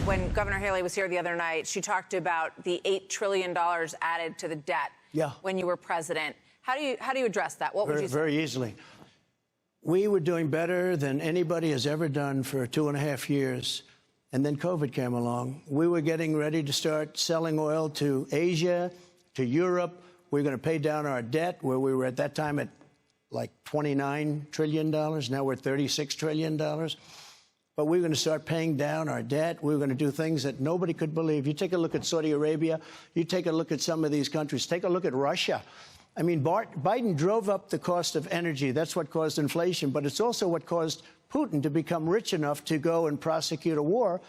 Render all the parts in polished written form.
when Governor Haley was here the other night, she talked about the $8 trillion added to the debt when you were president. How do you address that? What would you say? Very easily. We were doing better than anybody has ever done for 2.5 years. And then COVID came along. We were getting ready to start selling oil to Asia, to Europe. We were going to pay down our debt, where we were at that time at like $29 trillion. Now we're $36 trillion. But we were going to start paying down our debt. We were going to do things that nobody could believe. You take a look at Saudi Arabia. You take a look at some of these countries. Take a look at Russia. I mean, Biden drove up the cost of energy. That's what caused inflation. But it's also what caused Putin to become rich enough to go and prosecute a war.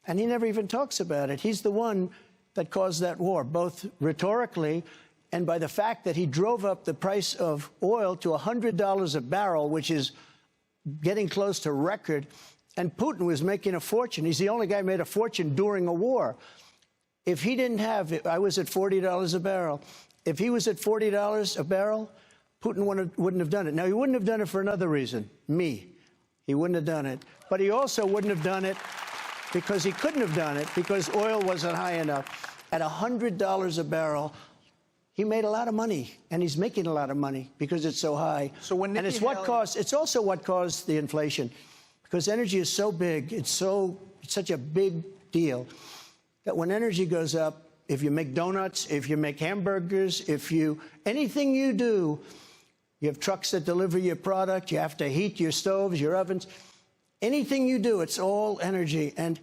And he never even talks about it. He's the one that caused that war, both rhetorically and by the fact that he drove up the price of oil to $100 a barrel, which is getting close to record. And Putin was making a fortune. He's the only guy who made a fortune during a war. If he didn't have it, I was at $40 a barrel. If he was at $40 a barrel, Putin wouldn't have done it. Now, he wouldn't have done it for another reason, me. He wouldn't have done it. But he also wouldn't have done it because he couldn't have done it because oil wasn't high enough. At $100 a barrel, he made a lot of money, and he's making a lot of money because it's so high. So when and it's also what caused the inflation. Because energy is so big, it's such a big deal that when energy goes up, if you make donuts, if you make hamburgers, anything you do, you have trucks that deliver your product, you have to heat your stoves, your ovens, anything you do, it's all energy. And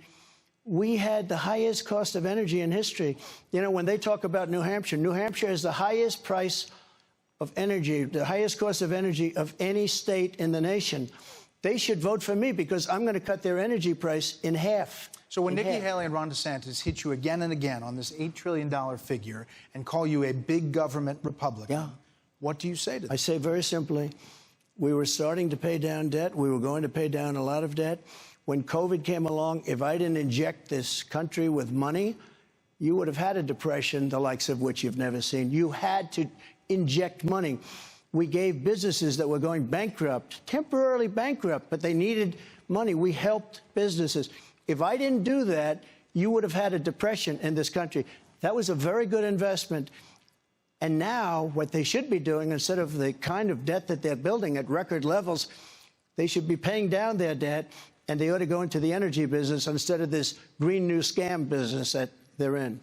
we had the highest cost of energy in history. You know, when they talk about New Hampshire has the highest price of energy, the highest cost of energy of any state in the nation. They should vote for me because I'm going to cut their energy price in half. So when Nikki Haley and Ron DeSantis hit you again and again on this $8 trillion figure and call you a big government Republican, what do you say to them? I say very simply, we were starting to pay down debt. We were going to pay down a lot of debt. When COVID came along, if I didn't inject this country with money, you would have had a depression, the likes of which you've never seen. You had to inject money. We gave businesses that were going bankrupt, temporarily bankrupt, but they needed money. We helped businesses. If I didn't do that, you would have had a depression in this country. That was a very good investment. And now what they should be doing, instead of the kind of debt that they're building at record levels, they should be paying down their debt, and they ought to go into the energy business instead of this green new scam business that they're in.